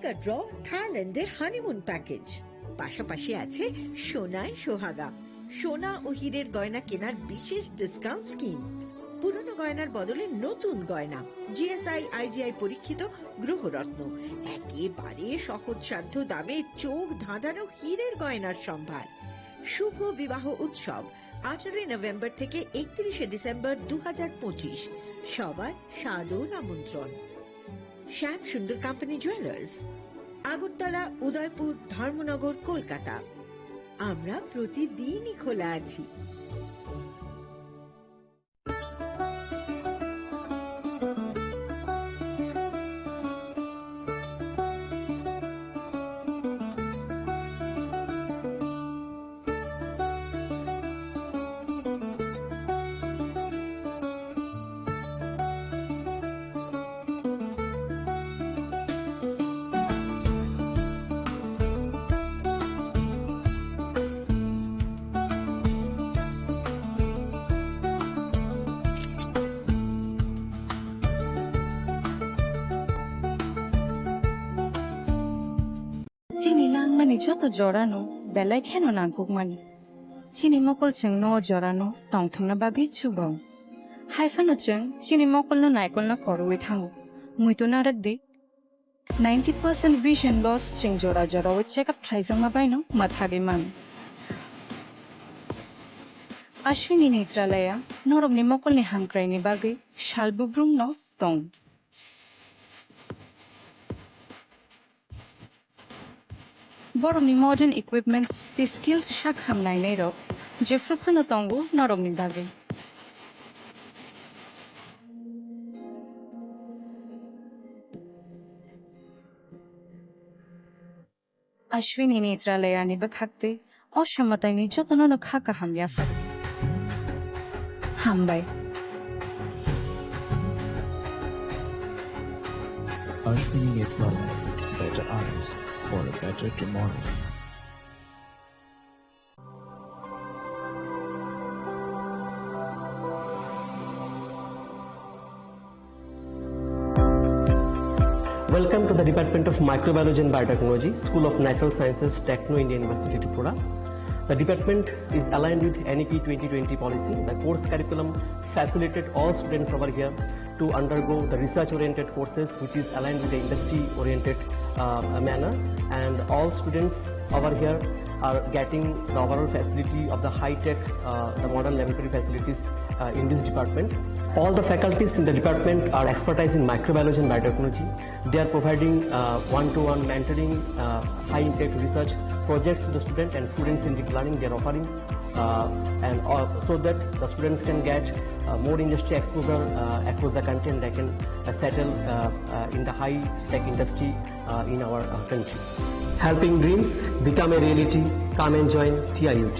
Draw থাইল্যান্ডে honeymoon package, পাশাপাশি আছে সোনায় সোহাগা, সোনা ও হীরের গয়না কেনার বিশেষ ডিসকাউন্ট স্কিম, পুরনো গয়নার বদলে নতুন গয়না, জিএসআই আইজিআই পরীক্ষিত গ্রহরত্ন, একেবারে সহজসাধ্য দামে চোখ ধাঁধানো হীরের গয়নার সম্ভার। শুভ বিবাহ উৎসব 18 নভেম্বর থেকে 31 ডিসেম্বর 2025, সবার সাদর আমন্ত্রণ। শ্যাম সুন্দর কোম্পানি জুয়েলার্স, আগরতলা, উদয়পুর, ধর্মনগর, কলকাতা। আমরা প্রতিদিনই খোলা আছি। Mani jota jorano, belai keno na gugmani. Chini mokol cheng no jorano, tong thong na babi chubong. Haifano cheng, chini mokol no naikol na korwe thango. Muito na ragdi. 90% vision loss cheng jora jora with check up thaisang mabaino, mathagi man. Ashwini Netralaya, norom ni mokol ni hamkrai ni bagi, shalbubrum no tong. Boromni modern equipments, the skilled shakham nainero, Jeffrey Tongu, Noromni Dagi. Ashwini Netralayani Bakhakti, Oshamatani Jotono Kaka Hamyafa. Hambai. Ashwini Netralaya, better eyes for a better tomorrow. Welcome to the Department of Microbiology and Biotechnology, School of Natural Sciences, Techno India University, Tripura. The department is aligned with NEP 2020 policy. The course curriculum facilitated all students over here to undergo the research-oriented courses, which is aligned with the industry-oriented manner. And all students over here are getting the overall facility of the high-tech, the modern laboratory facilities in this department. All the faculties in the department are expertise in microbiology and biotechnology. They are providing one-to-one mentoring, high-impact research projects to the student, and students in deep learning they are offering, so that the students can get more industry exposure across the country, and they can settle in the high-tech industry in our country. Helping dreams become a reality. Come and join TIUT.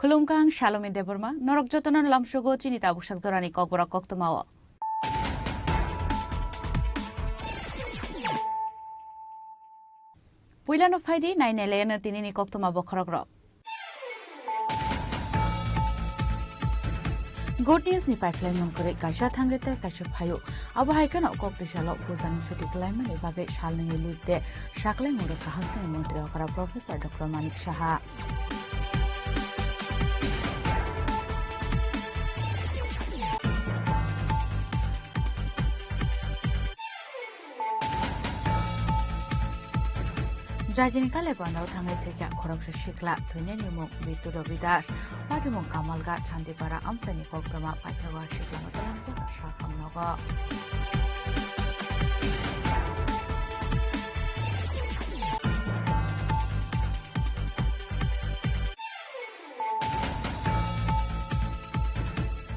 Khulumkang Shalom Deborma, Norok Jotonan Lamshogo Chinita Bushak Dorani Kokbora Koktomawa. Puilan of Heidi, 9 Elena Tinini Koktoma Bokrogro. Good news ni pipeline Munkure Kasha Tangeta Kasha Payo. Our Hikan of Kokishalok Puzan City Climate, a baggage Shalini lived there. Shakling Muraka Huston Montreal Professor Dr. Manik Shaha. Jajini kale bandao thangai thekya khoroksa shikla thune nimuk bitu robidas patimung kamalga chandipara amsani koktama paithawa shikla matalamsa shakam nogo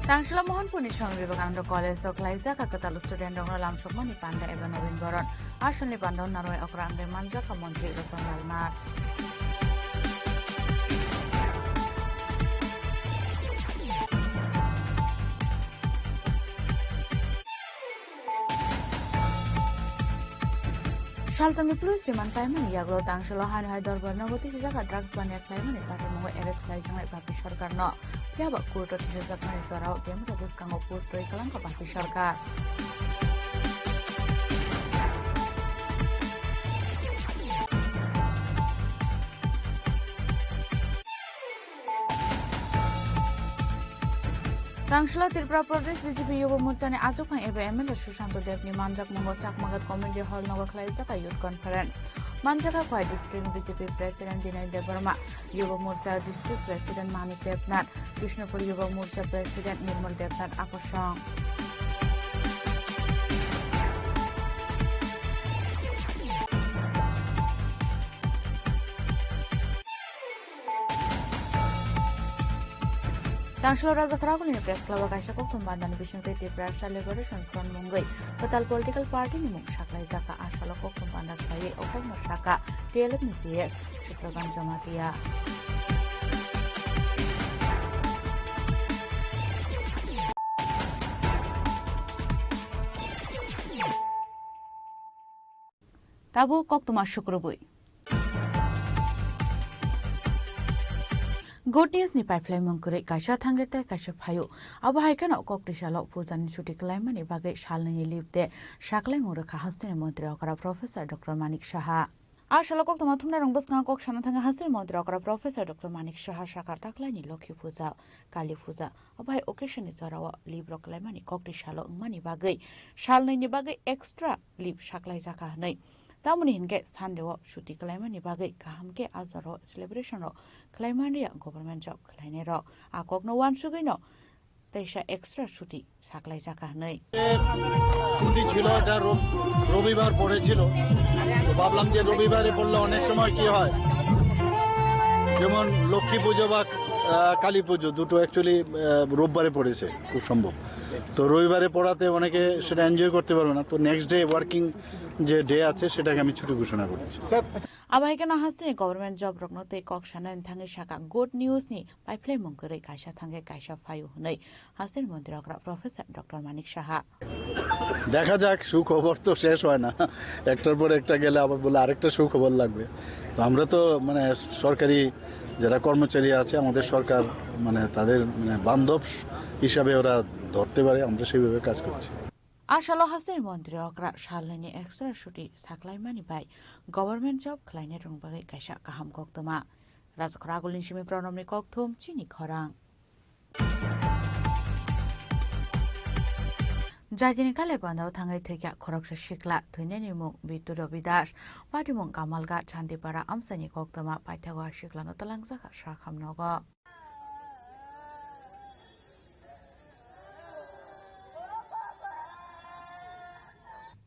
Tangsila Mohanpurni Swami Vivekananda College of Laisa Kakatalu student dongro lamsokmani panda eba Nobin Boron Ashanli Bandon Naroi Okrangde Manjaka Monti Ratan Lalnar Shaltangi Plus Riman Taimani Yaglo Tangsila Hani Hai Dorbar Nagoti Jaga Drugs Banyak Laimani Pati Mongo Eres Laijang Lai Papi Sarkar No Piaba Kurto Tijak Mani Zorao Game Rebus Kango Post Roi Kalangka Papi Sarkar Tangsila Tripura Pradesh BJP Yuva Morcha ni Ajokang eba MLA Sushanto Devni Manjak Mongo Chakmagat Community Hall Nogo Khlaijaka Youth Conference Manjaka Khoi District BJP President Dinay Debarma Yuva Morcha District President Manik Devnath Krishnapur Yuva Morcha President Nirmal Devnath Akosang Tangsila Raja Kharagulini Press Club Kaisa Kokthum Bandani Bishungte Tripura Liberation Front Mungai Total Political Party ni Mung Shaklai Jaka Ashala Kokthum Bandak Saye Okong Shaka TLF ni CS Sutraban Jamatia Tabu Kokthum Ashukrubui Good news ni pipeline mongkure kaisa thangrete kaisa phayo abo haikana koktisalo pujani chuti klaimani bage shalni lipte shaklai murakha hastini mantri akara professor Dr. Manik Saha Ashala koktoma thumna rongbas ka kok shana thanga hastini mantri akara professor Dr. Manik Saha shaka taklani lokhi puja kali puja abo hai occasion ni charawa libro klaimani koktisalo ngmani bage shalni ni bage extra lip shaklai jaka nei Tamuni hinge Sandewa Shuti Klaimani Bagai Kahamke Azaro Celebration ro Klaimandia Government Job Klainero Akokno Wan Sugino Tesha Extra Shuti Saklai Jaka Nei ছুটি ছিল এটা রবিবার পড়েছিল তো ভাবলাম যে রবিবারে পড়লে অনেক সময় কি হয় যেমন লক্ষ্মী পুজো বা কালী পুজো দুটো অ্যাকচুয়ালি রোববারে পড়েছে খুব সম্ভব তো রবিবারে পড়াতে অনেকে সেটা এনজয় করতে পারবে না তো নেক্সট ডে ওয়ার্কিং যে ডে আছে সেটাকে আমি ছুটি ঘোষণা করেছি Abaikana hastini government job roknote kokshana thangi shaka good news ni pipeline mongkore kaisa thange kaisa phayu hunai hastin mantri professor Dr. Manik Saha দেখা যাক সুখবর তো শেষ হয় না একটার পর একটা গেলে আবার বলে আরেকটা সুখবর লাগবে তো আমরা তো মানে সরকারি যারা কর্মচারী আছে আমাদের সরকার মানে তাদের বান্ধব হিসাবে ওরা ধরতে পারে আমরা সেইভাবে কাজ করছি Ashala Hasan Mantri Okra Shalini Extra Shuti Saklai Mani by Government Job Kleine Rungbagi Kaisa Kaham Koktoma Rajakragulin Shimi Pronomni Koktum Chini Khorang Jajini Kale Bandao Thangai Thekya Khoroksa Shikla Thune Nimuk Bitu Robidas Patimung Kamalga Chandipara Amsani Koktoma Paithawa Shikla Notalangsa Shakam Nogo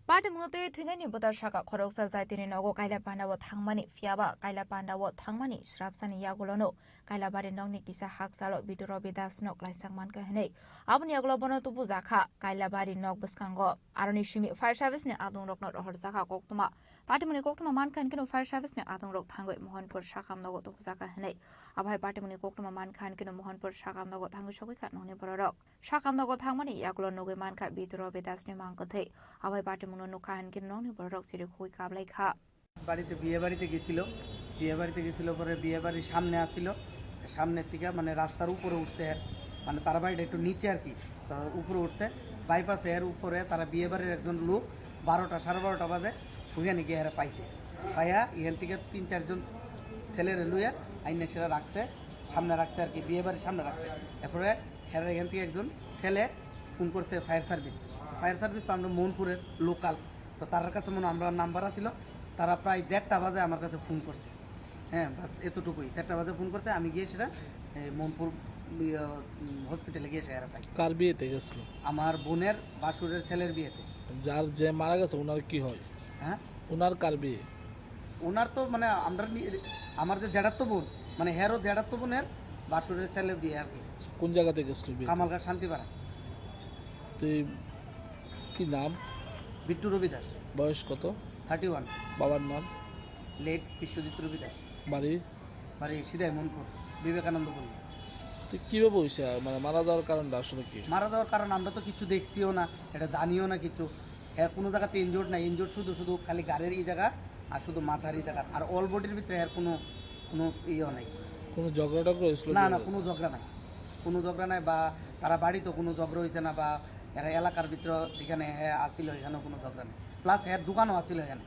Party Munote Twinani Buddha Shaka Koroksa Zaitini Nogo Kaila Pandawo Tangmani Fiaba Kaila Pandawo Tangmani Shrapsani Yagolono Kaila Bari Nogni Kisa Haksalo Biturobi Das Nok Laisangman Kahane Abun Yagolobono to Buzaka Kaila Bari Nog Buskango Aroni Shimi Fire Service ni Adung Rok Not Horzaka Koktuma Party Muni Koktuma Mankan Kino Fire Service ni Adung Rok Tango Mohanpur Shakam Nogo to Buzaka Hane Abai Party Muni Koktuma Mankan Kino Mohanpur Shakam Nogo Tango Shokikat Noni Borok Shakam Nogo Tangmani Yagolo Nogo Manka Biturobi Das ni Mankote Abai Party Nukahan Kinoni Borok City Hui Kablaika বাড়িতে বিয়ে বাড়িতে গেছিল পরে বিয়ে বাড়ির সামনে আসছিল সামনের থেকে মানে রাস্তার উপরে উঠছে মানে তার বাড়িটা একটু নিচে আর কি তো উপরে উঠছে বাইপাসে এর উপরে তারা বিয়ে বাড়ির একজন লোক 12টা 12:30 বাজে ওখানে গিয়ে এরা পাইছে পাইয়া এখান থেকে 3-4 জন ছেলেরে লইয়া আইনে সেরা রাখছে সামনে রাখছে আর কি বিয়ে বাড়ির সামনে রাখছে এরপরে এরা এখান থেকে একজন ছেলে ফোন করছে ফায়ার সার্ভিস তো আমরা মোহনপুরের লোকাল তো তার কাছে মনে আমরা নাম্বার আছিল তারা প্রায় 1:30টা বাজে আমার কাছে ফোন করছে। হ্যাঁ, বাস এতটুকুই। 1:30টা বাজে ফোন করছে, আমি গিয়ে সেটা মনপুর হসপিটালে গিয়ে সেরা পাই। কার বিয়েতে গেছিল? আমার বোনের বাসুরের ছেলের বিয়েতে। যার যে মারা গেছে ওনার কি হয়? হ্যাঁ, ওনার কার বিয়ে? ওনার তো মানে আমার যে জ্যাঠাতো বোন, মানে হেরও জ্যাঠাতো বোনের বাসুরের ছেলের বিয়ে আর কি। কোন জায়গাতে গেছিল বিয়ে? কামালঘাট শান্তিপাড়া। তুই কি নাম? বিট্টু রবি দাস। বয়স কত? 31। বাবার নাম? লেট বিশ্বজিৎ রবি দাস। বাড়ি? বাড়ি সিধাই মনপুর, বিবেকানন্দ পল্লী। তুই কিভাবে হইছে মানে মারা যাওয়ার কারণটা আসলে কি? মারা যাওয়ার কারণ আমরা তো কিছু দেখছিও না, এটা জানিও না কিছু। হ্যাঁ, কোনো জায়গাতে ইনজোর্ড না, ইনজোর্ড শুধু খালি গাড়ির এই জায়গা আর শুধু মাথার এই জায়গা, আর অল বডির ভিতরে এর কোনো ইয়ে নাই। কোনো ঝগড়া টগড়া হয়েছিল? না, কোনো ঝগড়া নাই, কোনো ঝগড়া নাই, বা তারা বাড়িতেও কোনো ঝগড়া হয়েছে না, বা এরা এলাকার ভিতরে যেখানে হ্যাঁ আসছিল এখানেও কোনো ঝগড়া নেই। প্লাস হ্যাঁ দোকানও আসছিল এখানে,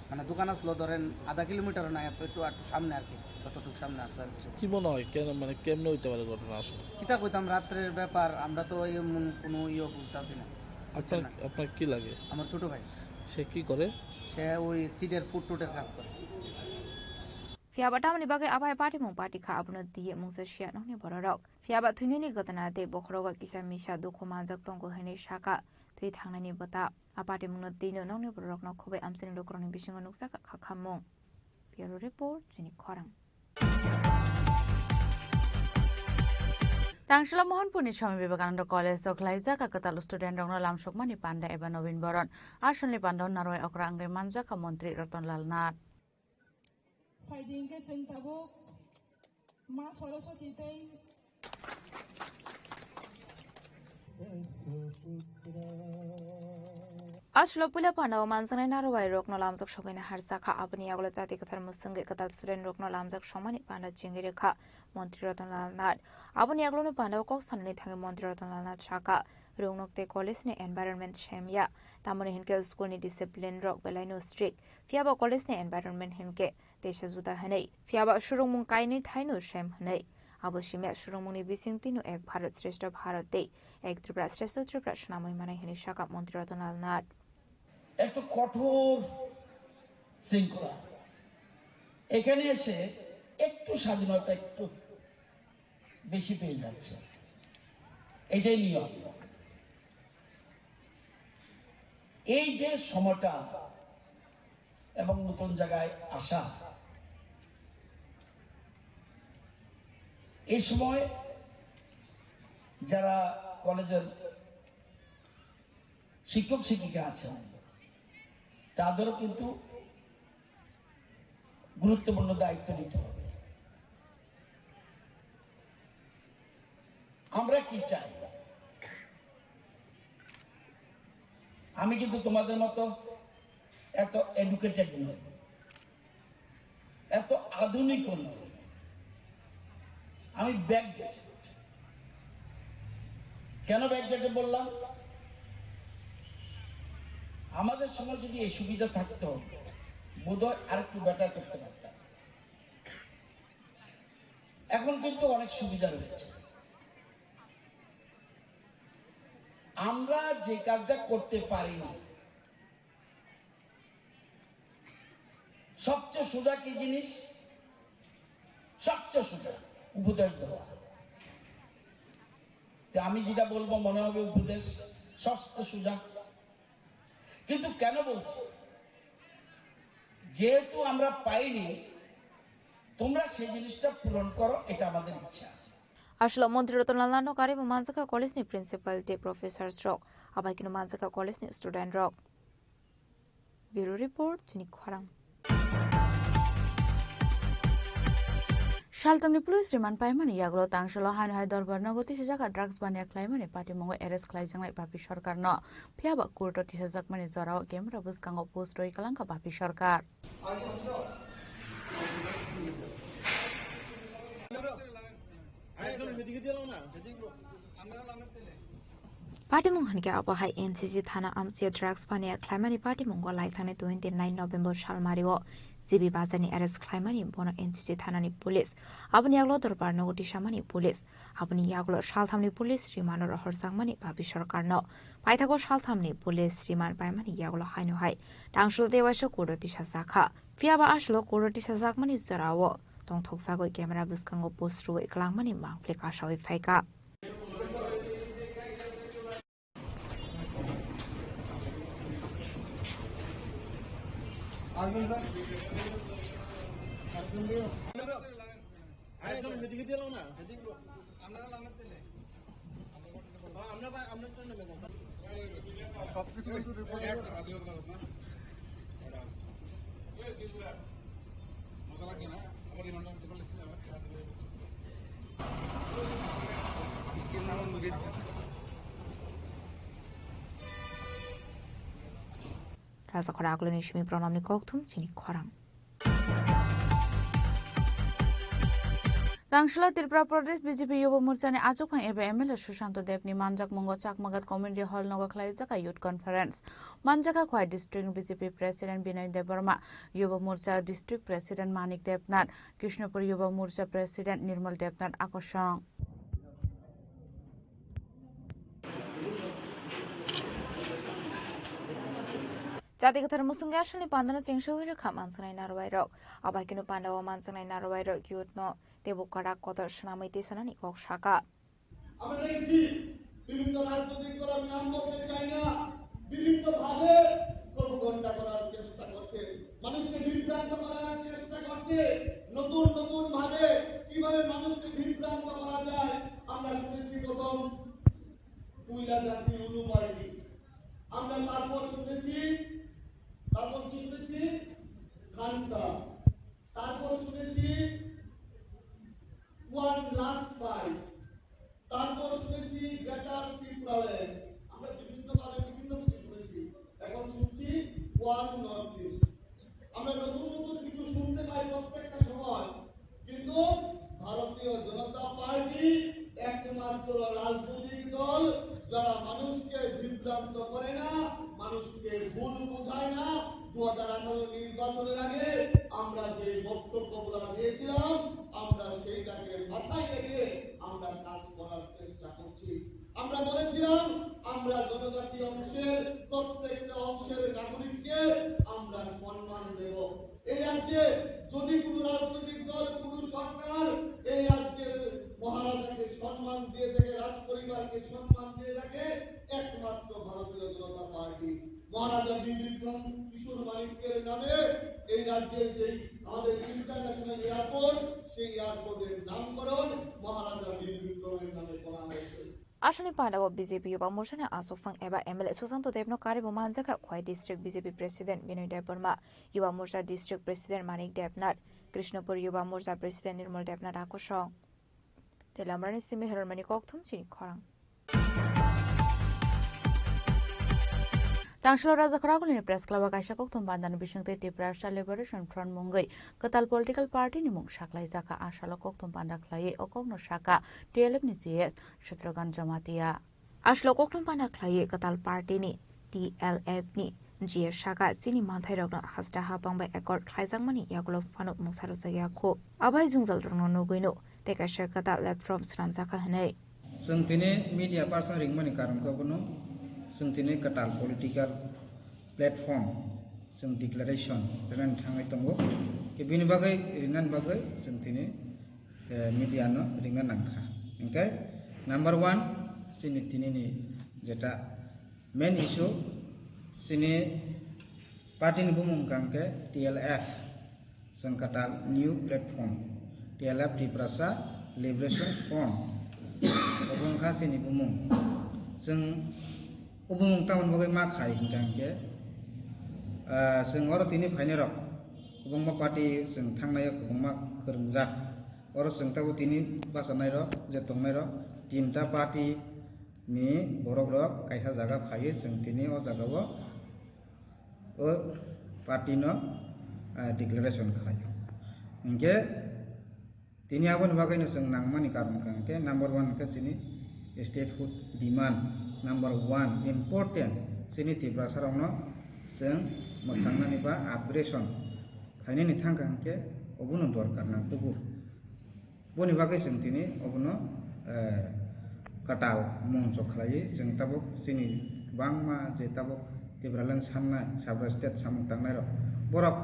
মানে দোকান আসলো ধরেন আধা কিলোমিটারও না, একটু সামনে আর কি, ততটুকু সামনে আসলো আর কি। কি মনে হয় কেন মানে কেমনে হইতে পারে ঘটনা আসলে? কিতা কইতাম, রাত্রের ব্যাপার, আমরা তো এমন কোনো বুঝতে না। আপনার কি লাগে? আমার ছোট ভাই। সে কি করে? সে ওই সিডের ফুড টুটের কাজ করে। Fiaba tamani bagai abai party mong party kha abuna diye mong sa shia nong ni bororok. Fiaba thuni ni gotana de bokhroga kisa misha dukho manjak tongko hene shaka tui thangna ni bota. A party mong no dino nong ni bororok no khobai amsani lokroni bisingo nuksa ka khamong. Bureau report jini khorang. Tangshala Mohanpurni Swami Vivekananda College of Klaija Kakatal student Rongna Lamsokmani Panda eba Novin Boron. Ashanli Pandon Naroi Okra Angge Manjaka Montri Ratonlal Nat. Faidingke jeng tabuk ma Saraswati tei Ashlo pula Panda manjane naroi rokno lamjak shogina harsakha apni aglo jati kathar musange katal student rokno lamjak shomani Panda jingire kha Montri Ratonlal Nat. Apni aglo no Panda kok sanani thange Montri Ratonlal Nat shaka Rungnokte college ni environment shemya tamone hinke school ni discipline rok belaino strict fiaba college ni environment hinke desha juda hanei fiaba shurungmung kaini thainu shem hanei aboshime shurungmung ni bisingti no ek bharat shreshta bharate ek tripura shreshta tripura shnamoi manai hini shaka Montri Ratonlal Nat একটু কঠোর শৃঙ্খলা এখানে এসে একটু স্বাধীনতা একটু বেশি পেয়ে যাচ্ছে এটাই নিয়ম এই যে সময়টা এবং নতুন জায়গায় আসা এই সময় যারা কলেজের শিক্ষক শিক্ষিকা আছেন তাদেরও কিন্তু গুরুত্বপূর্ণ দায়িত্ব নিতে হবে আমরা কি চাই আমি কিন্তু তোমাদের মতো এত এডুকেটেড নই এত আধুনিক নই আমি ব্যাকডেটেড কেন ব্যাকডেটেড বললাম আমাদের সময় যদি এই সুবিধা থাকতো বোধহয় আরেকটু বেটার করতে পারতাম এখন কিন্তু অনেক সুবিধা রয়েছে আমরা যে কাজটা করতে পারিনি সবচেয়ে সোজা কি জিনিস সবচেয়ে সোজা উপদেশ দেওয়া আমি যেটা বলবো মনে হবে উপদেশ সবচেয়ে সোজা কিন্তু কেন বলছি যেহেতু আমরা পাইনি তোমরা সেই জিনিসটা পূরণ করো এটা আমাদের ইচ্ছা Ashlo Montri Ratonlal Nat no kare Manjaka college ni principal de professor rock abai kino Manjaka college ni student rock Bureau report jini khorang Shaltamni police remand paimani yaglo tangshala hain hai dorbar nagoti sejaka drugs bania klaimani party mongo arrest klaijanglai bapi sarkar no phiaba court tisajak mani jorao camera buskango post roi kalangka bapi sarkar Party mung hanke abahay NCC thana amsia drugs pania claimani party mungo laithane 29 November shalmario জিবি বাজানি arrest claimani bono NCC thanani police aboni yaglo dorbar nogoti shamani police aboni yaglo shalthamni police rimanor horsangmani babi sarkar no paithago shalthamni police riman paimani yaglo haino hai tangshul dewasho koroti sasakha fiaba ashlo koroti sasakmani zarawo tongthoksago camera buskango postru klangmani mangfle kashawi faika Rasa khora agloni shimi pranamni kokthum chini khorang Tangshila Tripura Pradesh BJP Yuva Morchani Achukphang eba MLA Sushant Debni Manjak Mongo Chakmagat Community Hall Noga Khlaijaka Youth Conference Manjaka Khwai District BJP President Binay Debarma Yuva Morcha District President Manik Debnath Krishnapur Yuva Morcha President Nirmal Debnath Akoshang Jatigathar musunga ashali pandana chengsho kha mansanai narwai rok abaikino pandawa mansanai narwai rok youth no tebukara kotor shnamai tesanani kok shaka আমরা দেখি বিভিন্ন রাজনৈতিক দলের নাম বলতে চাই না বিভিন্ন ভাবে প্রোপাগান্ডা করার চেষ্টা করছে মানুষকে বিভ্রান্ত করার চেষ্টা করছে নতুন নতুন ভাবে কিভাবে মানুষকে বিভ্রান্ত করা যায় আমরা শুনেছি প্রথম কুইলা জাতি উলু পার্টি আমরা তারপর কি শুনেছি খানসা তারপর শুনেছি ওয়ান লাস্ট ফাইট তারপর শুনেছি গ্রেটার ত্রিপুরাল্যান্ড আমরা বিভিন্ন ভাবে বিভিন্ন কিছু শুনেছি এখন শুনছি ওয়ান নর্থ ইস্ট আমরা নতুন নতুন কিছু শুনতে পাই প্রত্যেকটা সময় কিন্তু ভারতীয় জনতা পার্টি একমাত্র রাজনৈতিক দল যারা মানুষকে বিভ্রান্ত করে না মানুষকে ভুল বোঝায় না 2018 নির্বাচনের আগে আমরা যে বক্তব্যগুলো দিয়েছিলাম আমরা সেইটাকে মাথায় রেখে আমরা কাজ করার চেষ্টা করছি আমরা বলেছিলাম আমরা জনজাতি অংশের প্রত্যেকটা অংশের নাগরিককে আমরা সম্মান দেব এই রাজ্যে যদি কোনো রাজনৈতিক দল কোনো সরকার এই রাজ্যের মহারাজাকে সম্মান দিয়ে থাকে রাজ পরিবারকে সম্মান দিয়ে থাকে একমাত্র ভারতীয় জনতা পার্টি মহারাজা বীর বিক্রম কিশোর মানিকের নামে এই রাজ্যের যে আমাদের ইন্টারন্যাশনাল এয়ারপোর্ট সেই এয়ারপোর্টের নামকরণ মহারাজা বীর বিক্রমের নামে করা হয়েছে Ashani Pandawa BJP Yuva Morchani Asufang eba MLA Susanto Debno Karibo Manjaka Khwai District BJP President Binay Debarma Yuva Morcha District President Manik Debnath Krishnapur Yuva Morcha President Nirmal Debnath Akoshong Telamrani Simi Hermani Kokthum Chini Khorang Tangshila Raja Khoragulini Press Club Kaisha Kokthum Bandana Bishangte Tripura Liberation Front Mungai Katal Political Party ni mung shaklai jaka ashala kokthum panda khlai okongno shaka TLF ni GS Shatrogan Jamatia Ashlo kokthum panda khlai Katal Party ni TLF ni GS shaka chini manthai rokna hasta hapang by accord khlaijangmani yagulo fano musaro sayakho abai jungjal rongno nogoino teka shakata platform sram jaka hanai Sungtine media person ringmani karon ko bono Sungtine Katal political platform sung declaration dengan thangai tongo ke bini bagai ringan bagai sungtine media no ringan nangkha okay number 1 sini tini ni jeta main issue sini party ni bumung kangke TLF sung Katal new platform TLF di Prasa Liberation Front obong kha sini bumung sung ubung tahun bagai makai kangke sing oro tini phaine rok ubungma party sing thangnai ubungma khurungjak oro sing tabu tini basanai rok je tongnai rok tinta party ni borok rok kaisa jaga phaiye sing tini o jaga o party no declaration khayo ingke tini abon bagai no sing nangmani karon kangke number 1 ke sini statehood demand number 1 important sini tibra sarongno जों मोथांनानै बा आपग्रेसन खायनायनि थांखांके अबुनो दरकार ना पुगु बनि बागै जों दिनै अबुनो काटाव मंच खालायो जों ताबक सिनि बांमा जे ताबक तिब्रालन साननाय साब्रा स्टेट सामुं थांनाय र बरफ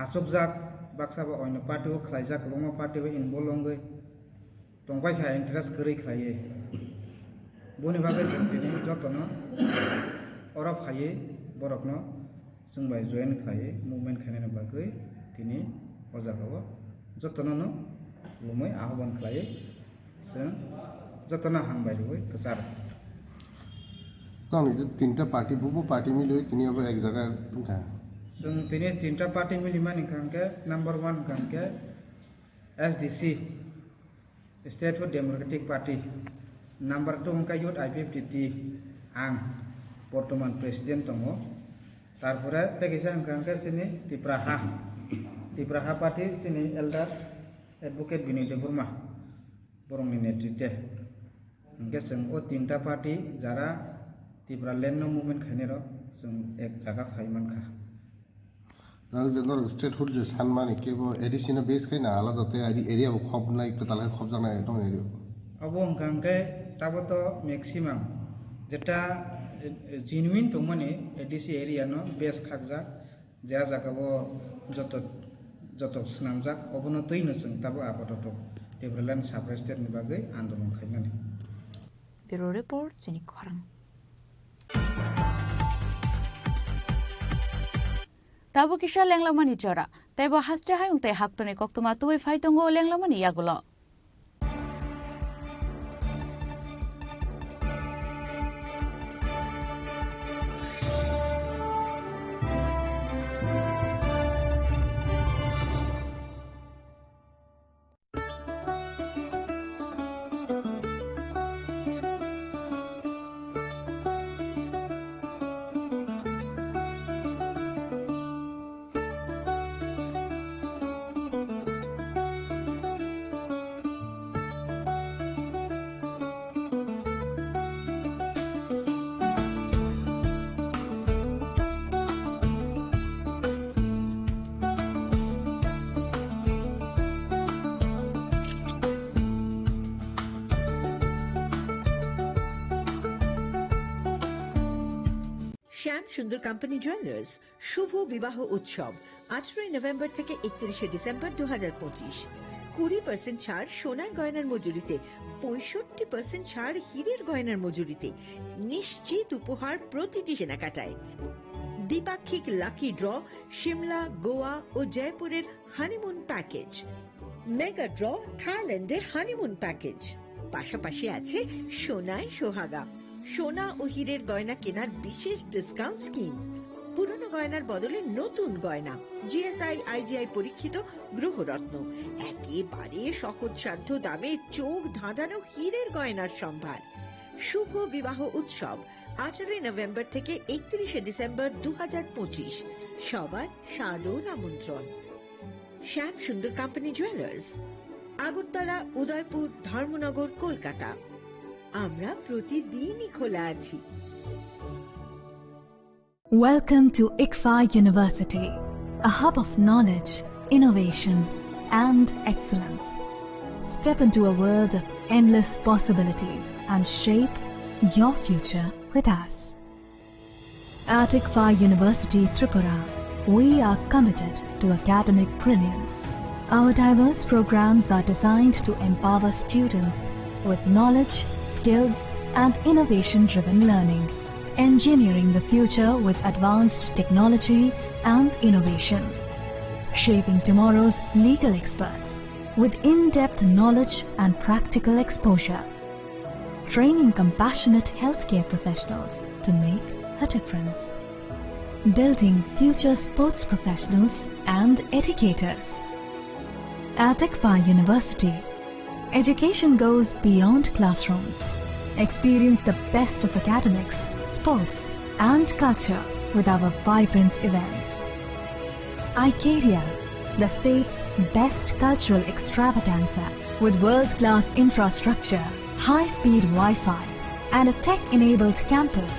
आसबजाक बाक्साबा अयनो पार्टीबो खालायजाक लङा पार्टीबो इनभल्वंगै तंबाय खाय इन्टारेस्ट गरै खायो बनि बागै जों दिनै जतनो अरब खायो बरफनो जोंबाय जয়েন खायो मुभमेन्ट खायनायनि बागै दिनै अजागाव जतनो लुमै आह्वान खायो जों जतना हामबाय रुय गोसार काउन तीनटा पार्टी बुबो पार्टी मिले तिनी अब एक जगह तुमका जों तिनी तीनटा पार्टी मिली मानि खानके नंबर 1 खानके SDC state for democratic party number 2 खानके यूथ आईपीएफटी आं बर्तमान प्रेसिडेंट दङो तारपरे पेकिसा खानके सिनि तिप्राहा पार्टी सिनि एल्डार एडवोकेट विनय देबुरमा बरंनि नेतृत्वे इनके जों ओ तीनटा पार्टी जारा तिब्रा लैंड मुवमेंट खायनेर जों एक जागा खायमानखा जों स्टेट हुड जे सानमानि केबो एडिशनल बेस खायना आलादाते एरिया बो खबनाय कतालाय खब जानाय दं एरिया अब अंकांके ताबो तो मैक्सिमम जेटा जेन्युइन तो माने एडिसी एरिया नो बेस खागजा जा जागाबो जत स्नामजाक अबनो तैनो जों ताबो आपातत तिब्रालैंड साब्रा स्टेट नि बागै आन्दोलन खायनानै Bureau Report, Jenny Korang. Tabu kisah lenglamani jora. Tebo hasre hayung te hak tone kok tuma tuwe fai tongo lenglamani yagulo. শ্যাম সুন্দর কোম্পানি জুয়েলার্স শুভ বিবাহ উৎসব 18 নভেম্বর থেকে 31 ডিসেম্বর 2025 20% ছাড় সোনার গয়নার মজুরিতে 65% ছাড় হীরের গয়নার মজুরিতে নিশ্চিত উপহার প্রতিটি কেনাকাটায় দ্বিপাক্ষিক লাকি ড্র শিমলা গোয়া ও জয়পুরের হানিমুন প্যাকেজ মেগা ড্র থাইল্যান্ডে হানিমুন প্যাকেজ পাশাপাশি আছে সোনায় সোহাগা সোনা ও হীরের গয়না কেনার বিশেষ ডিসকাউন্ট স্কিম পুরনো গয়নার বদলে নতুন গয়না জিএসআই আইজিআই পরীক্ষিত গ্রহরত্ন একেবারে সহজসাধ্য দামে চোখ ধাঁধানো হীরের গয়নার সম্ভার শুভ বিবাহ উৎসব 18 নভেম্বর থেকে 31 ডিসেম্বর 2025 সবার সাদর আমন্ত্রণ শ্যাম সুন্দর কোম্পানি জুয়েলার্স আগরতলা উদয়পুর ধর্মনগর কলকাতা আমরা প্রতিদিনই খোলা আছি Welcome to ICFA University, a hub of knowledge, innovation and excellence. Step into a world of endless possibilities and shape your future with us. At ICFA University, Tripura, we are committed to academic brilliance. Our diverse programs are designed to empower students with knowledge, skills and innovation-driven learning, engineering the future with advanced technology and innovation, shaping tomorrow's legal experts with in-depth knowledge and practical exposure, training compassionate healthcare professionals to make a difference, building future sports professionals and educators. At ICFA University, education goes beyond classrooms. Experience the best of academics, sports and culture with our vibrant events. ICARIA, the state's best cultural extravaganza with world-class infrastructure, high-speed Wi-Fi, and a tech-enabled campus,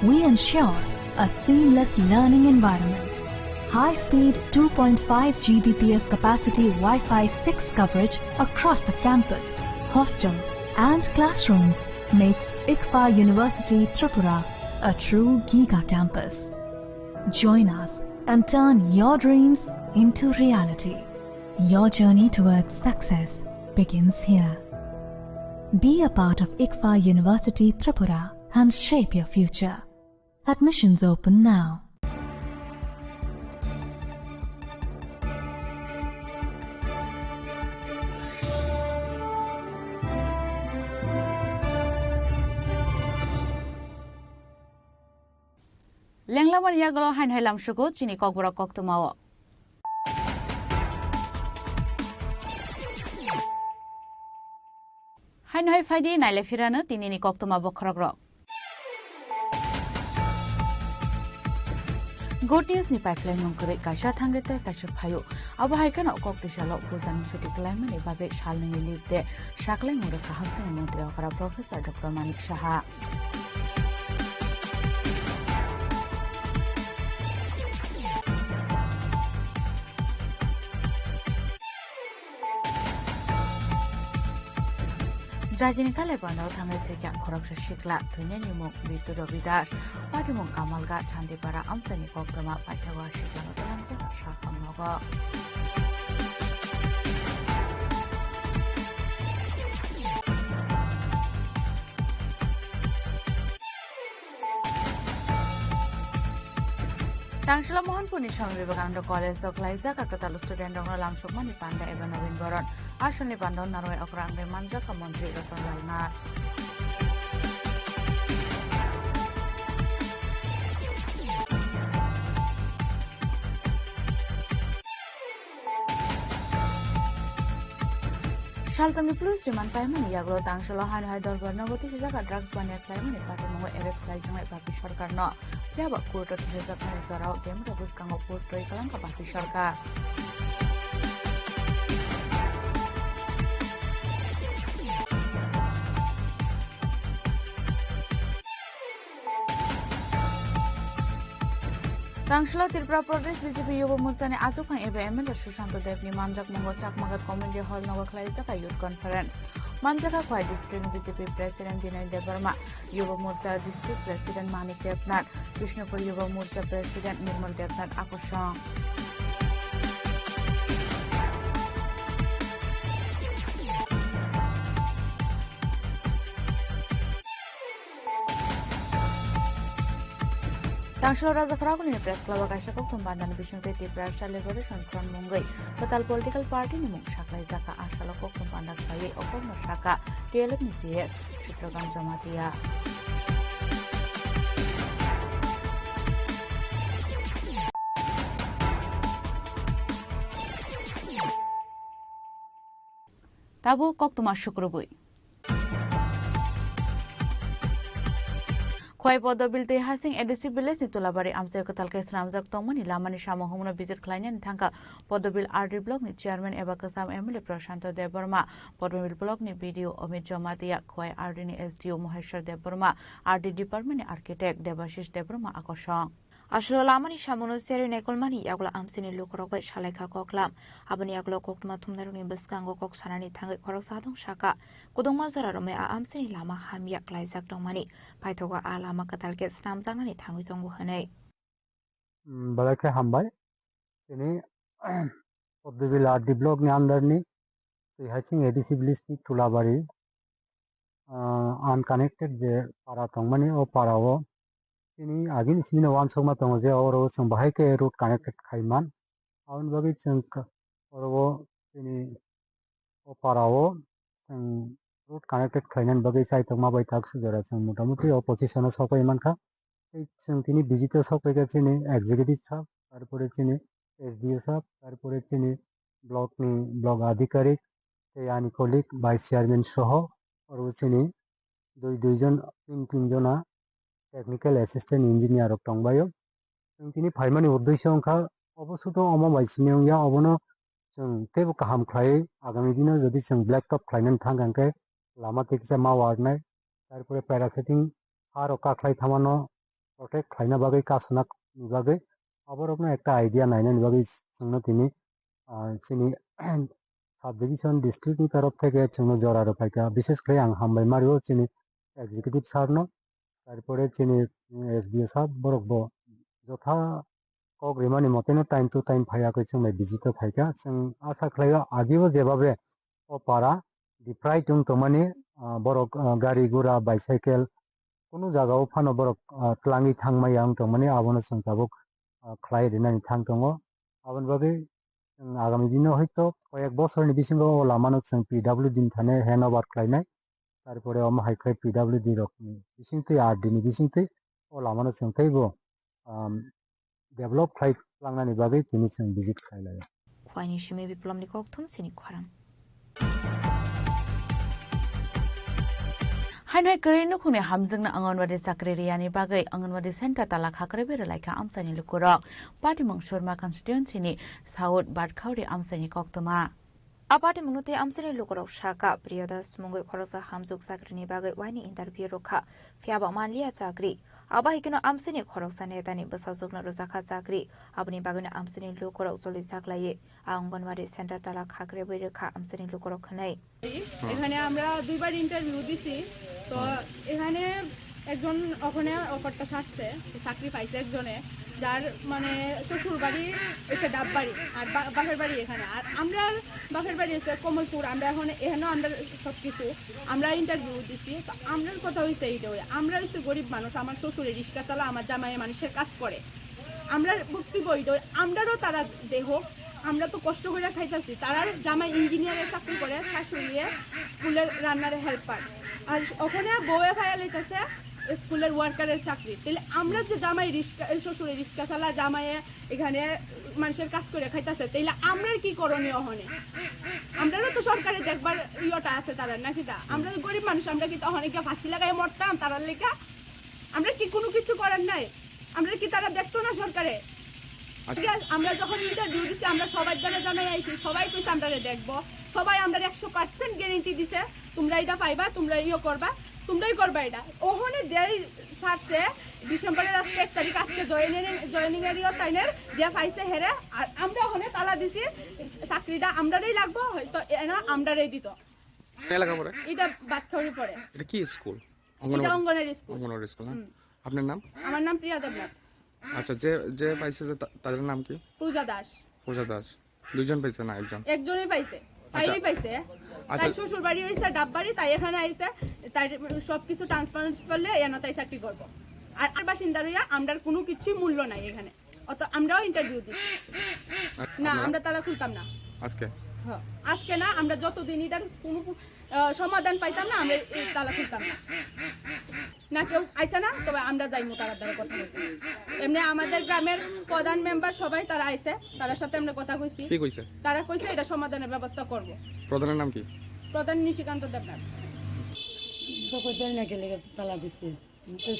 we ensure a seamless learning environment. High-speed 2.5 Gbps capacity Wi-Fi 6 coverage across the campus, hostel and classrooms makes ICFA University Tripura a true Giga campus. Join us and turn your dreams into reality. Your journey towards success begins here. Be a part of ICFA University Tripura and shape your future. Admissions open now. Lenglaman yaglo hain hailam shugo chini kokbura koktumawo. Hain hai faidi naile firana tinini koktuma bokrogro. Good news ni pipeline mongkore kasha thangete kasha phayo. Abo haikana koktisalo puzan shuti klaiman ni bage shalni libde shaklai mura kahastin mantri akara Professor Dr. Manik Shaha. Jajini kale bandau thangai thekya khoroksa shikla thuine ni mok bitu robidas pati mok kamalga chandipara amsani kokrama paithawa shikla talamsa shakamnogo Tangshala Mohanpurni Swami Vivekananda College of Laizaka Katalu student Dongna Lamsukmani Panda Eva Navin Baron Ashoni Pandon Naroi Okrangre Manjaka Montri Ratan Lalnar Shaltangi Police Remand Paimani Yaglo Tangshala Han Haidar Barnagoti Jaga Drugs Banya Claimani Patimongo Eres Laizang Papi Sarkarno Yaba Kurta Tizakani Zorao Game Rabus Kango Post Roikalanka Papi Sarkar Tangshala Tripura Pradesh BJP Yuva Morsani Azukhan Ebe MLA Sushanto Devni Manjak Mongo Chakmagat Community Hall Nogo Khlaizaka Youth Conference Manjaka Khwai District BJP President Dinay Devarma Yuva Morcha District President Manik Devnath Krishnapur Yuva Morcha President Nirmal Devnath Akoshang Tangshala Raja Kraguni Press Club Kasha Koktum Bandan Bishnu Tripura Liberation Front Mungai Total Political Party ni Mung Shaka Izaka Ashala Koktum Bandak Baye Okorno Shaka TLF ni CS Chitragan Jamatia Tabu Koktuma Shukrubui Khwai Podobil te hasing edisi biles ni tulabari amse katalke snamjak tongmani lamani samohumna visit khlainen thangka Podobil RD block ni chairman eba kasam MLA Prashanto Devarma Podobil block ni BDO Amit Jamatia Khwai RD ni SDO Moheshwar Devarma RD department ni architect Devashish Devarma Akoshang Ashlo lamani shamono seri nekolmani yagla amsini lukorokoi shalaika koklam abani yaglo koktuma thumnaruni biskango kok sanani thangai khorok sadong shaka kudongma zararome a amsini lama hamyak laizak dongmani paithoga a lama katalke snamjangnani thangui tongo hanai balake hambai ini Podobil RD block ni under ni hasing edisi bilis ni tulabari unconnected je para tongmani o parao ini agin sini wan soma tongo je oro song bahai ke road connected khaiman aun bagi song oro ini o parao song road connected khainan bagi sai tongma bai tak sujara song motamuti opposition o sokai manka ei song tini visitor sokai ke chini executive sab tarpore chini SDO sab tarpore chini block ni block adhikarik te ani kolik vice chairman soho oro chini duijon tinjona technical assistant engineer of Tongbayo. Tini Paimani Udisha Onka, Obosuto Oma Vaisinia Obono, Tebu Kaham Clay, Agamidino, Zodis and Blacktop Kleinen Tanganke, Lama Texama Warner, তারপরে প্যারাসিটিং আর ও কাখলাই থামানো protect খাইনা বাগै কাসনা বাগै আবার আপনার একটা idea নাইনানি বাগै जोंनो তিনি जोंनि sub division ডিস্ট্রিক্টनि তরফ থেকে जोंनो জরারো পাইকা বিশেষ করে আं হামবাই মারিও जोंनि এক্সিকিউটিভ স্যারনো তারপরে जोंनि এসডিও সাহেব বরকবো যথা কগ্রিমানি মতেनो টাইম টু টাইম ফাইয়াखै जोंनाय ভিজিটও ফাইকা जों आसा खालायो আগেও যেভাবে ও পারা ডিপ্রাই দं তমানি বরক গাড়ি গুড়া বাইসাইকেল কোনো জায়গাও ফানো বরক ত্লাঙি থাংমাই आं তমানি আবনো जों তাবক খালাই রিনানি থাং দङ আবন বাগै আগামী দিনে হয়তো কয়েক বছরनि বিসিমো ও লামানো जों পিডব্লিউডি থানে হ্যান্ড ওভার খাইনাই তারপরে ও হাইখাই পিডব্লিউডি রকমনি বিসিংতै আরডিনি বিসিংতै ও লামানো जों थैबो डेभलप खाइ लांनानै बागै दिनै जों भिजिट खालायो खवाइनि सिमे बिप्लबनि कक्थुम सिनि खरां हाइनाय करेनो खुने हामजोंना अंगनवाड़ी साख्रि रियानि बागै अंगनवाड़ी सेन्टार ताला खाख्रे बेरे लाइका आमसानि लुकुरक पाटिमं शर्मा कन्स्टिट्युएन्सिनि साउथ बाटखावरि आमसानि कक्तमा आपाटे मुनुते आमसानि लुकुरक शाखा प्रियदास मुंगै खरसा हामजुक साख्रिनि बागै वाइनि इन्टारभिउ रोखा फ्याबा मानलिया चाकरि आबा हिकनो आमसानि खरसा नेतानि बसाजुकना रोजाखा चाकरि आबनि बागैनो आमसानि लुकुरक जलि साख्लाये अंगनवाड़ी सेन्टार ताला खाख्रे बेरे खा आमसानि लुकुरक खनै এখানে আমরা দুইবার ইন্টারভিউ দিছি তো এখানে একজন ওখানে অফারটা থাকছে চাকরি পাইছে একজনে যার মানে শ্বশুর বাড়ি এসে ডাববাড়ি আর বাপের বাড়ি এখানে আর আমরা বাপের বাড়ি এসে কমলপুর আমরা এখন এখানেও আমরা সবকিছু আমরা ইন্টারভিউ দিছি তো আমরার কথা হইছে এইটা আমরা হচ্ছে গরিব মানুষ আমার শ্বশুরে রিক্সা চালা আমার জামাই মানুষের কাজ করে আমরা ভক্তি বই আমরারও তারা দেহ আমরা তো কষ্ট করে খাইতেছি তারা জামাই ইঞ্জিনিয়ারের চাকরি করে শাশুড়িয়ে স্কুলের রান্নারে হেল্পার আর ওখানে বউয়ে ফায়া লইতেছে স্কুলের ওয়ার্কারের চাকরি তাহলে আমরা যে জামাই রিক্সা শ্বশুরে রিক্সা চালা জামাইয়ে এখানে মানুষের কাজ করে খাইতেছে তাইলে আমরা কি করণীয় হনে আমরাও তো সরকারে দেখবার ইয়টা আছে তারা নাকি তা আমরা গরিব মানুষ আমরা কি তখন কি ফাঁসি লাগাই মরতাম তারার লেখা আমরা কি কোনো কিছু করার নাই আমরা কি তারা দেখতো না সরকারে আমরা যখন ইন্টারভিউ দিছি আমরা সবাই দ্বারা জানাই আইছি সবাই কইছে আমরা দেখবো সবাই আমরা 100% গ্যারান্টি দিছে তোমরা এটা পাইবা তোমরা ইও করবা তোমরাই করবা এটা ওখানে দেই ছাড়ছে ডিসেম্বরের আজকে 1 তারিখ আজকে জয়েনিং এর ইও তাইনের যে পাইছে হেরে আর আমরা ওখানে তালা দিছি চাকরিটা আমরারই লাগবো হয়তো এনা আমরারই দিত এলাকা পড়ে এটা বাচ্চারই পড়ে এটা কি স্কুল অঙ্গনওয়াড়ি স্কুল আপনার নাম আমার নাম প্রিয়া দেবনাথ আচ্ছা যে পাইছে তাদের নাম কি পূজা দাস দুইজন পাইছে না একজনই পাইছে তাইই পাইছে তাই শ্বশুর বাড়ি হইছে ডাববাড়ি তাই এখানে আইছে তাই সবকিছু ট্রান্সপারেন্ট করলে এনা তাই চাকরি করব আর বাসিন্দা রইয়া আমরার কোনো কিছু মূল্য নাই এখানে অত আমরাও ইন্টারভিউ দিছি না আমরা তালা খুলতাম না আজকে না আমরা যতদিন এটার কোনো সমাধান পাইতাম না আমরা তালা খুলতাম না কেউ আইছে না তবে আমরা যাইমু তারার দ্বারা কথা বলতে এমনি আমাদের গ্রামের প্রধান মেম্বার সবাই তারা আইছে তার সাথে আমরা কথা কইছি কি কইছে তারা কইছে এটা সমাধানের ব্যবস্থা করব প্রধানের নাম কি প্রধান নিশিকান্ত দেবনাথ তো কইতে না গেলে তালা দিছে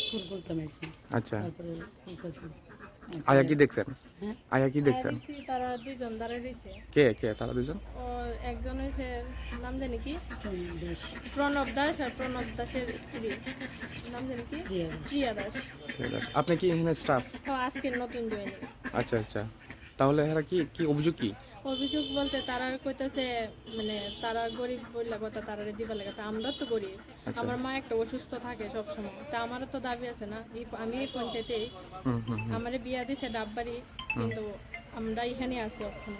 স্কুল করতাম আইছি আচ্ছা আয়া কি দেখছেন তারা দুইজন দাঁড়ায় রইছে কে তারা দুইজন ও একজন হইছে নাম জানি কি প্রণব দাস আর প্রণব দাসের স্ত্রী নাম জানি কি প্রিয়া দাস আপনি কি এখানে স্টাফ আজকে নতুন জয়েনিং আচ্ছা তাহলে এরা কি অভিযোগ বলতে তারা কইতাছে মানে তারা গরিব বইলা কথা তারা দিবা লাগে আমরা তো গরিব আমার মা একটা অসুস্থ থাকে সব সময় তা আমারও তো দাবি আছে না আমি এই পঞ্চায়েতে আমারে বিয়া দিছে ডাববাড়ি কিন্তু আমরা এখানে আছি এখন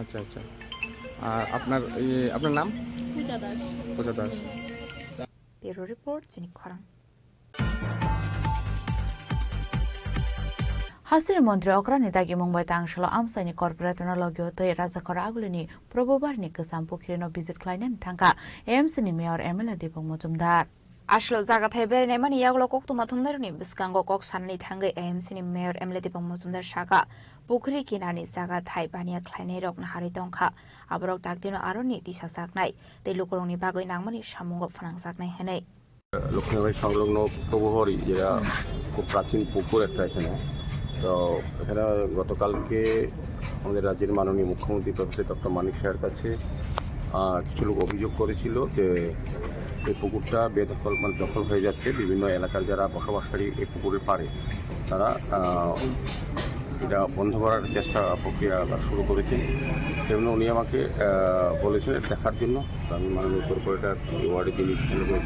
আচ্ছা আর আপনার নাম পূজা দাস ব্যুরো রিপোর্ট চিনি খরাং हासिर मन्त्री अग्रणी दागी मुंबई तांगशलो आमसाइनि कर्पोरेटरना लगियोतै राजाखर आगुलिनि प्रभुबारनि गोसाम पुखिरिनो भिजिट खालायनानै थांगा एएमसीनि मेयर एमएलए दीपक मजुमदार आश्लो जागाथाय बेरायनाय मानि यागलो कक्तुमा थुमनायनि बिस्कांगो कक साननि थांगै एएमसीनि मेयर एमएलए दीपक मजुमदार शाखा पुखिरि किनारनि जागाथाय बानिया खालायनाय रकना हारि दंखा आबरक दागदिनो आरनि दिशा जागनाय दै लुकरंनि बागै नांमानि सामुंगो फोनांजागनाय होनाय লক্ষ্মীবাড়ি সংলগ্ন প্রভুহরি যেটা খুব প্রাচীন পুকুর একটা এখানে তো এখানে গতকালকে আমাদের রাজ্যের মাননীয় মুখ্যমন্ত্রী প্রফেসর ডক্টর মানিক শাহের কাছে কিছু লোক অভিযোগ করেছিল যে এই পুকুরটা বেদখল দখল হয়ে যাচ্ছে। বিভিন্ন এলাকার যারা বসবাসকারী এই পুকুরের পাড়ে তারা এটা বন্ধ করার চেষ্টা প্রক্রিয়া শুরু করেছেন। তেমনি উনি আমাকে বলেছিলেন দেখার জন্য। আমি মাননীয় কর্পোরেটর ওয়ার্ডের যিনি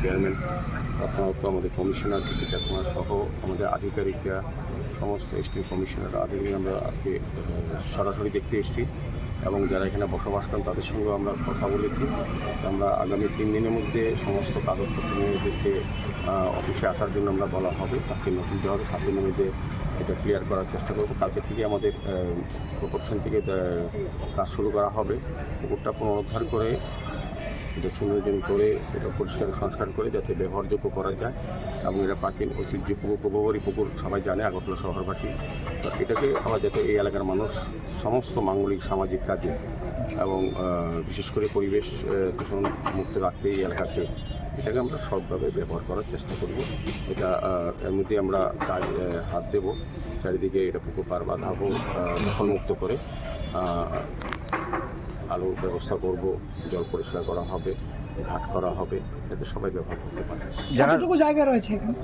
চেয়ারম্যান প্রথমত আমাদের কমিশনার টিকিটাকুমার সহ আমাদের আধিকারিকরা সমস্ত এসটি কমিশনার আধিকারিক আমরা আজকে সরাসরি দেখতে এসেছি এবং যারা এখানে বসবাস করেন তাদের সঙ্গেও আমরা কথা বলেছি। আমরা আগামী 3 দিনের মধ্যে সমস্ত কাগজপত্র নিয়ে এদেরকে অফিসে আসার জন্য আমরা বলা হবে। আজকে নোটিশ দেওয়া হবে, 7 দিনের মধ্যে এটা ক্লিয়ার করার চেষ্টা করবো। কালকে থেকে আমাদের প্রপোর্শন থেকে কাজ শুরু করা হবে। পুকুরটা পুনরুদ্ধার করে এটা সুন্দরজন করে এটা পরিষ্কার সংস্কার করে যাতে ব্যবহারযোগ্য করা যায় এবং এটা প্রাচীন ঐতিহ্য পুকুর প্রভাবরী পুকুর সবাই জানে আগরতলা শহরবাসী। তো এটাকে আবার যাতে এই এলাকার মানুষ সমস্ত মাঙ্গলিক সামাজিক কাজে এবং বিশেষ করে পরিবেশ দূষণ মুক্ত রাখতে এই এলাকাকে এটাকে আমরা সবভাবে ব্যবহার করার চেষ্টা করব। এটা এর মধ্যে আমরা কাজ হাত দেব। চারিদিকে এটা পুকুর পার বা ধাপ দখলমুক্ত করে আলোর ব্যবস্থা করব, জল পরিষ্কার করা হবে, ঘাট করা হবে, যাতে সবাই ব্যবহার করতে পারে। কতটুকু জায়গা রয়েছে এখানে?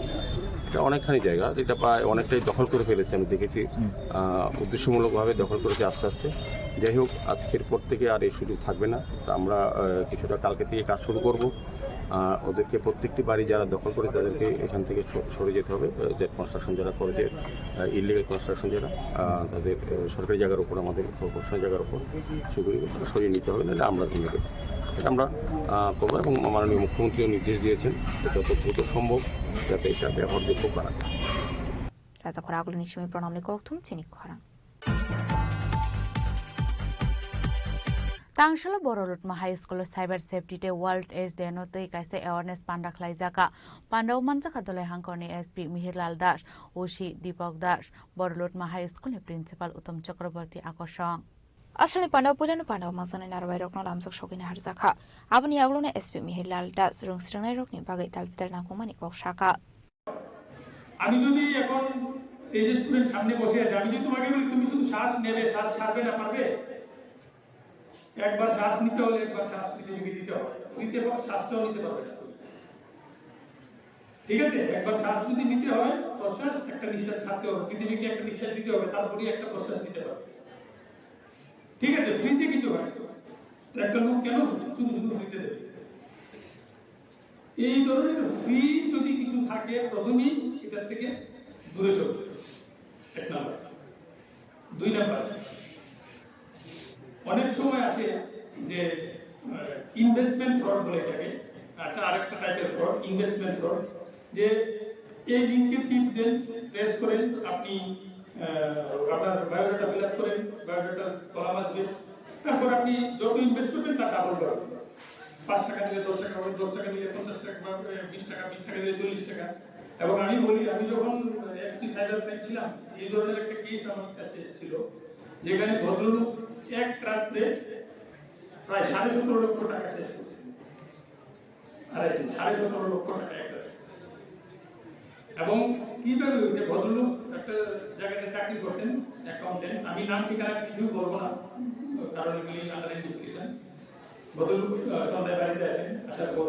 এটা অনেকখানি জায়গা, এটা প্রায় অনেকটাই দখল করে ফেলেছে। আমি দেখেছি উদ্দেশ্যমূলকভাবে দখল করেছে আস্তে আস্তে। যাই হোক, আজকের পর থেকে আর এই সুযোগ থাকবে না। তো আমরা কিছুটা কালকে থেকে কাজ শুরু করব। ওদেরকে প্রত্যেকটি বাড়ি যারা দখল করে তাদেরকে এখান থেকে সরে যেতে হবে। যে কনস্ট্রাকশন যারা করেছে, ইলিগাল কনস্ট্রাকশন যারা, তাদের সরকারি জায়গার উপর, আমাদের কর্পোরেশন জায়গার উপর, সেগুলি সরিয়ে নিতে হবে, নাহলে আমরা ভেঙে দেবো। এটা আমরা করবো এবং মাননীয় মুখ্যমন্ত্রীও নির্দেশ দিয়েছেন যত দ্রুত সম্ভব যাতে এটা ব্যবহারযোগ্য করা যায়। রাজা খরা আগুলো নিশ্চয়ই প্রণামনি কৌথুম চিনিক খরা तांगशल बरलुटमा high school cyber safety day world age day नो तै काइसे अवेयरनेस पांडा खलाइजाका पांडाव मानजाका दले हांकरनि एसपी मिहिरलाल दास ओशी दीपक दास बरलुटमा हाई स्कुलनि प्रिन्सिपाल उत्तम चक्रवर्ती आकर्षण আসলে পান্ডাव पुलिनो पांडाव मासने नारबाय रकनो लामसक सगिना हारजाखा आबनि आगलोने एसपी मिहिरलाल दास रंस्रंनाय रकनि बागै तालबितार नांगौमानि कक शाखा আমি যদি এখন এই যে স্টুডেন্ট সামনে বসে আছে, আমি যদি তোমাকে বলি তুমি শুধু শ্বাস নেবে, শ্বাস ছাড়বে না, পারবে? একবার শ্বাস নিতে হলে একবার শ্বাস পৃথিবীকে দিতে হবে, নিতে পারবে, শ্বাসটাও নিতে পারবে না। ঠিক আছে, একবার শ্বাস যদি নিতে হয় প্রশ্বাস, একটা নিঃশ্বাস ছাড়তে হবে, পৃথিবীকে একটা নিঃশ্বাস দিতে হবে, তারপরে একটা প্রশ্বাস দিতে পারবে। ঠিক আছে, ফ্রিতে কিছু হয় একটা লোক কেন শুধু শুধু ফ্রিতে দেবে? এই ধরনের ফ্রি যদি কিছু থাকে প্রথমেই এটার থেকে দূরে সরবে, 1 নাম্বার। 2 নাম্বার, অনেক সময় আছে যে ইনভেস্টমেন্ট ফ্রড বলে থাকে, আরেকটা টাইপের ফ্রড ইনভেস্টমেন্ট ফ্রড, যে এই লিঙ্কে টিপ দেন, প্রেস করেন, আপনি আপনার বায়োডাটা ফিল আপ করেন, বায়োডাটা কলাম আসবে, তারপর আপনি যত ইনভেস্ট করবেন তার ডাবল পাবেন। 5 টাকা দিলে 10 টাকা পাবেন, 10 টাকা দিলে 50 টাকা পাবেন, 20 টাকা দিলে 40 টাকা। এবং আমি বলি, আমি যখন এসপি সাইবার ক্রাইম ছিলাম, এই ধরনের একটা কেস আমার কাছে এসেছিল, যেখানে ভদ্রলোক এক রাত্রে প্রায় 17.5 লক্ষ টাকা শেষ করছে। 17.5 লক্ষ টাকা এক রাত্রে। এবং কিভাবে হয়েছে, ভদ্রলোক একটা জায়গাতে চাকরি করতেন, অ্যাকাউন্টেন্ট, আমি নাম ঠিকানা কিছু বলবো না, কারণ এগুলি আন্ডার ইনভেস্টিগেশন। ভদ্রলোক সন্ধ্যায় বাড়িতে আসেন, আসার পর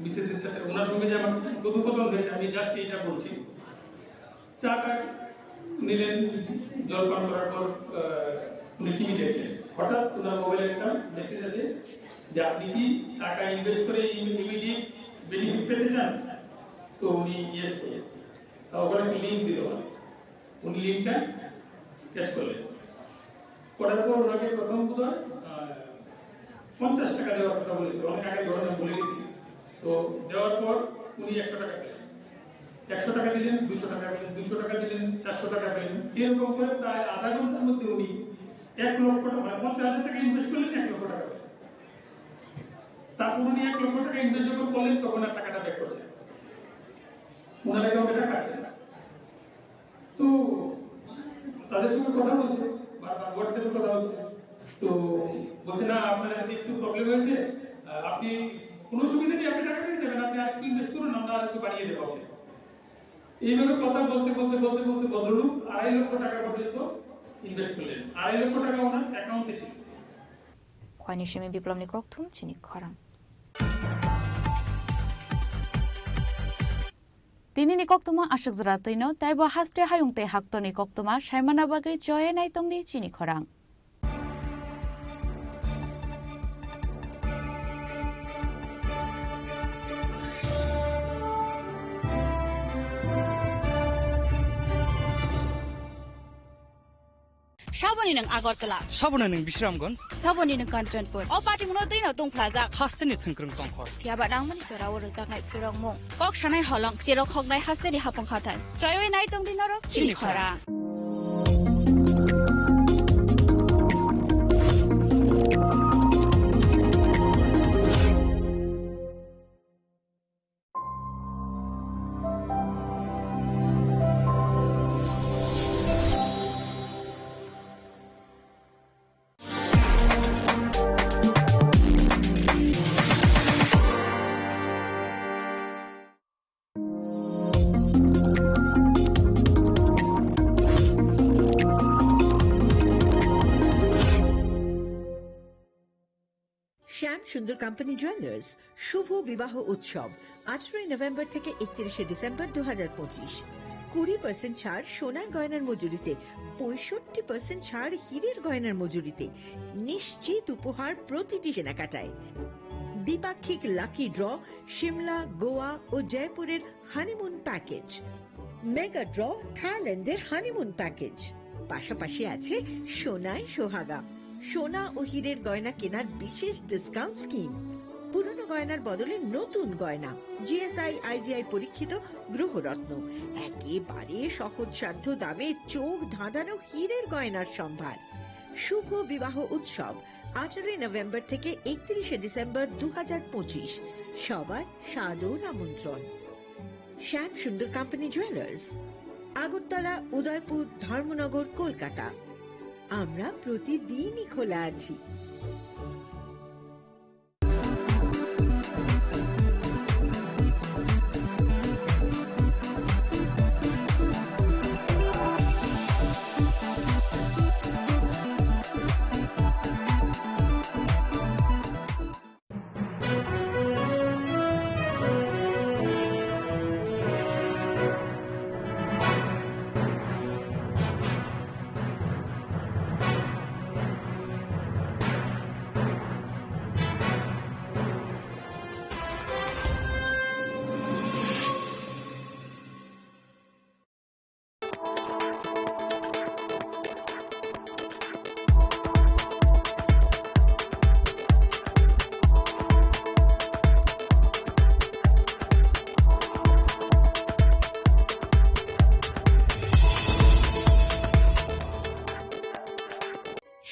মিসেসের সাথে ওনার সঙ্গে যে আমার কথোপকথন হয়েছে, আমি জাস্ট এইটা বলছি। চাটা নিলেন, জলপান করার পর উনি টিভি দেখছেন, হঠাৎ ওনার মোবাইলে একটা মেসেজ আছে যে আপনি কি টাকা ইনভেস্ট করে ইমিডিয়েট বেনিফিট পেতে চান? তো উনি ইয়েস করলেন। তা ওখানে একটা লিঙ্ক দিল, উনি লিঙ্কটা ক্যাচ করলেন। করার পর ওনাকে প্রথম বোধহয় 50 টাকা দেওয়ার কথা বলেছিল, অনেক আগে ঘটনা বলে গেছি। তো দেওয়ার পর উনি 100 টাকা পেলেন, 100 টাকা দিলেন, 200 টাকা পেলেন, 200 টাকা দিলেন, 400 টাকা পেলেন। এরকম করে প্রায় আধা ঘন্টার মধ্যে উনি 1 লক্ষ টাকা, মানে 50,000 টাকা ইনভেস্ট করলেন, 1 লক্ষ টাকা পেলেন। তারপর উনি 1 লক্ষ টাকা ইনভেস্ট যখন করলেন, তখন আর টাকাটা ব্যাক করছেন, ওনার অ্যাকাউন্টে টাকা আসছে না। তো তাদের সঙ্গে কথা বলছে, বারবার হোয়াটসঅ্যাপে কথা হচ্ছে। তো বলছে না, আপনার কাছে একটু প্রবলেম হয়েছে, আপনি কোনো সুবিধা নেই, আপনি টাকা পেয়ে যাবেন, আপনি আর একটু ইনভেস্ট করুন, আমরা আর একটু বাড়িয়ে দেবো আপনি। এইভাবে কথা বলতে বলতে বলতে বলতে ভদ্রলোক 2.5 লক্ষ টাকা পর্যন্ত ইনভেস্ট করলেন। 2.5 লক্ষ টাকা ওনার অ্যাকাউন্টে ছিল। খয়নি সেমি বিপ্লবনি ককথুম চিনি খরাং Tini ni koktuma asyik zeratino, taibo haste hayung te hakto ni koktuma, shaimana bagai joye naitong di chini korang. Saboni ng Agartala. Saboni ng Bisramganj. Saboni ng Kanchanpur. O party mo natin na tong plaza. Haste ni thengkrung tongkhor. Tiaba nang mani sora wor jak nai phirong mo. Kok sanai holong sirok khok nai haste ni hapong khatan. Soyoi nai tong dinarok chini khora. শ্যাম সুন্দর company jewellers শুভ বিবাহ উৎসব 18 November থেকে 31 December 2025। 20% ছাড় সোনার গয়নার মজুরিতে, 65% ছাড় হীরের গয়নার মজুরিতে, নিশ্চিত উপহার প্রতিটি কেনাকাটায়। দ্বিপাক্ষিক লাকি ড্র, শিমলা, গোয়া ও জয়পুরের হানিমুন প্যাকেজ, মেগা ড্র থাইল্যান্ডের হানিমুন প্যাকেজ। পাশাপাশি আছে সোনায় সোহাগা, সোনা ও হীরের গয়না কেনার বিশেষ ডিসকাউন্ট স্কিম। পুরনো গয়নার বদলে নতুন গয়না, জিএসআই আইজিআই পরীক্ষিত গ্রহরত্ন, একেবারে সহজসাধ্য দামে চোখ ধাঁধানো হীরের গয়নার সম্ভার। শুভ বিবাহ উৎসব 18 নভেম্বর থেকে 31 ডিসেম্বর 2025। সবার সাদর আমন্ত্রণ। শ্যাম সুন্দর কোম্পানি জুয়েলার্স, আগরতলা, উদয়পুর, ধর্মনগর, কলকাতা। আমরা প্রতিদিনই খোলা আছি।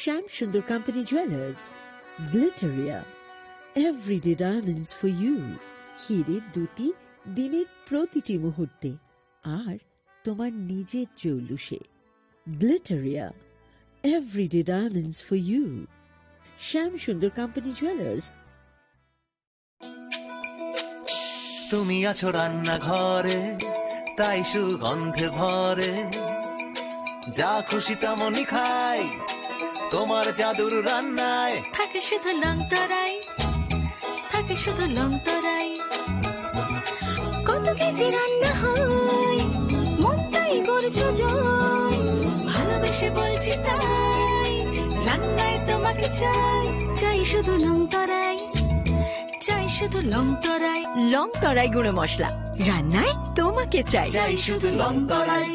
Sham Sundar Company Jewelers, Glitteria, everyday diamonds for you. হীরের দুটি দিনের প্রতিটি মুহূর্তে আর তোমার নিজের জৌলুসে। Glitteria, everyday diamonds for you. Sham Sundar Company Jewelers. তুমি আছো রান্না ঘরে, তাই সুগন্ধে ভরে, যা খুশি তেমনই খাই তোমার জাদুর রান্নায়। থাকে শুধু লং তরাই, থাকে শুধু লং তরাই, কত কেজি রান্না হয় মনটাই করছো জয়। ভালোবেসে বলছি তাই, রান্নায় তোমাকে চাই, চাই শুধু লং তরাই, চাই শুধু লং তরাই। লং তরাই গুঁড়ো মশলা, রান্নায় তোমাকে চাই, চাই শুধু লং তরাই।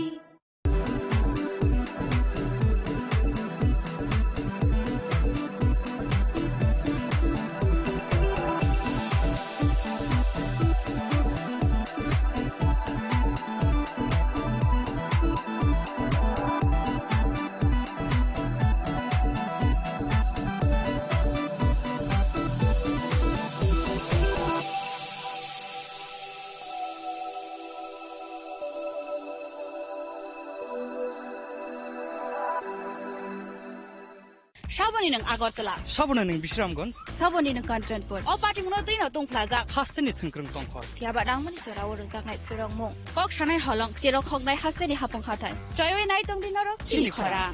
Saboni ng Agartala. Saboni ng Bisramganj. Saboni ng Kanchanpur. O party mo natin na tong plaza. Haste ni thengkrung tongkhor. Tiaba nang mani sora wor jak nai phirong mo. Kok sanai holong sirok khok nai haste ni hapong khatan. Soyoi nai tong dinarok chini khora.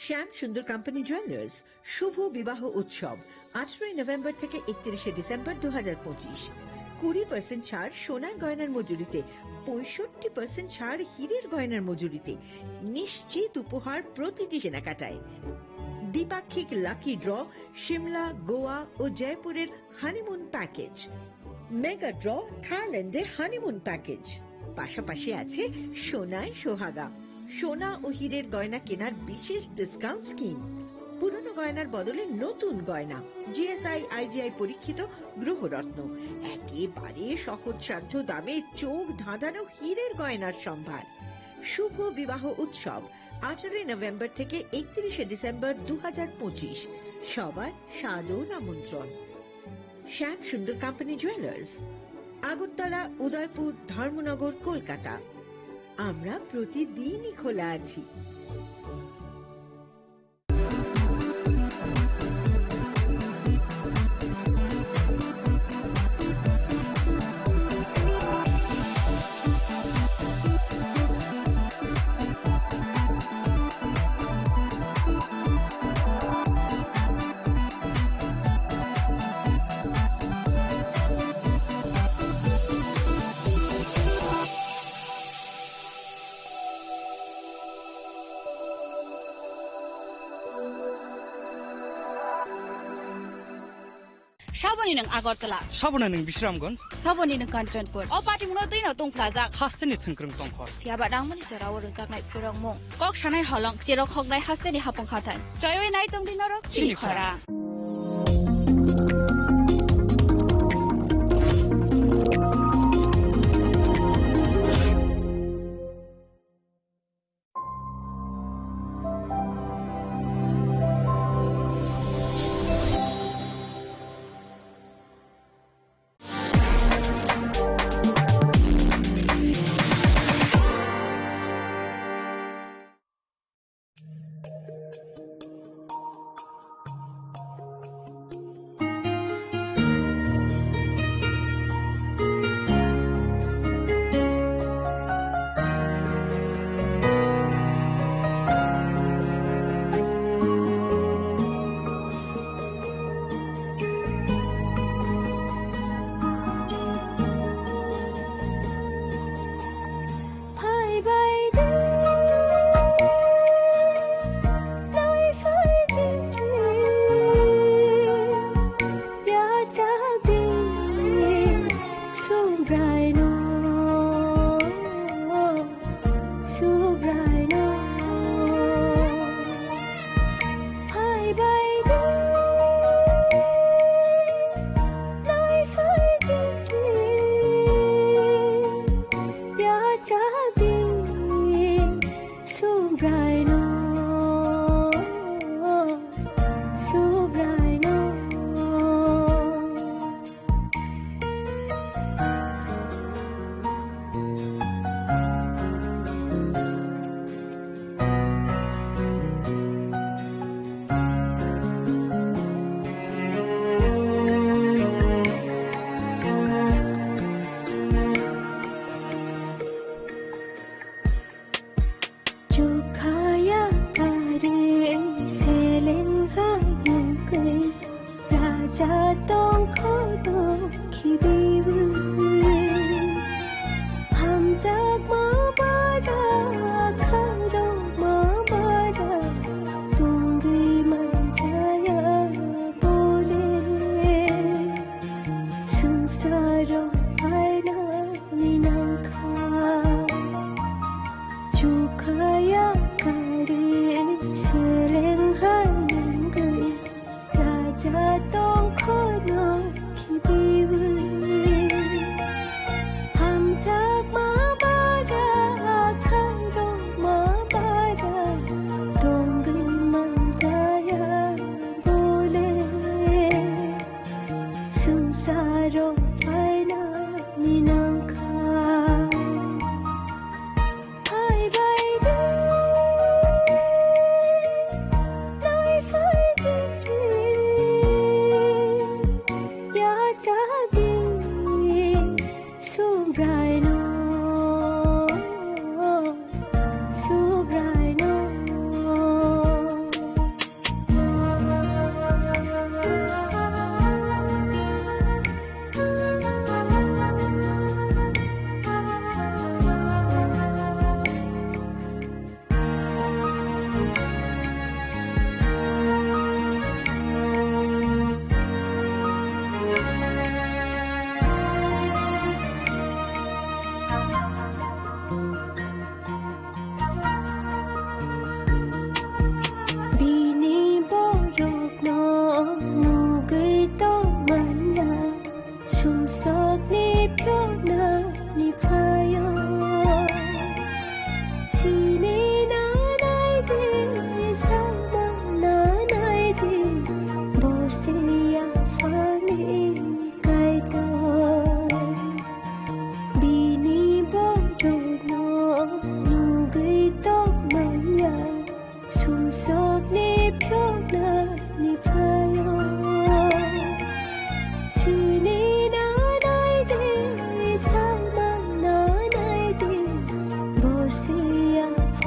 শ্যাম সুন্দর company jewellers শুভ বিবাহ উৎসব 18 November থেকে 31 December 2025। 20% ছাড় সোনার গয়নার মজুরিতে, 65% ছাড় হীরের গয়নার মজুরিতে, নিশ্চিত উপহার প্রতিটি কেনাকাটায়। দ্বিপাক্ষিক লাকি ড্র, শিমলা, গোয়া ও জয়পুরের হানিমুন প্যাকেজ, মেগা ড্র থাইল্যান্ডে হানিমুন প্যাকেজ। পাশাপাশি আছে সোনায় সোহাগা, সোনা ও হীরের গয়না কেনার বিশেষ ডিসকাউন্ট স্কিম। পুরনো গয়নার বদলে নতুন গয়না, জিএসআই আইজিআই পরীক্ষিত গ্রহরত্ন, একেবারে সহজসাধ্য দামে চোখ ধাঁধানো হীরের গয়নার সম্ভার। শুভ বিবাহ উৎসব 18 নভেম্বর থেকে 31 ডিসেম্বর 2025। সবার সাদর আমন্ত্রণ। শ্যাম সুন্দর কোম্পানি জুয়েলার্স, আগরতলা, উদয়পুর, ধর্মনগর, কলকাতা। আমরা প্রতিদিনই খোলা আছি। Saboni nang Agartala, Sabona ning Bisramganj, Saboni nang Kanchanpur, O Party Munotri na Tung Plaza, Hasteni Thengkrung Tongkhor. Fiaba Dangmani Sarawa Rosak Night Purong Mong, Kok Shanai Holong, Zero Kog Nai Hasteni Hapong Hatan, Joy Night Tung Dinarok, Chili Khora.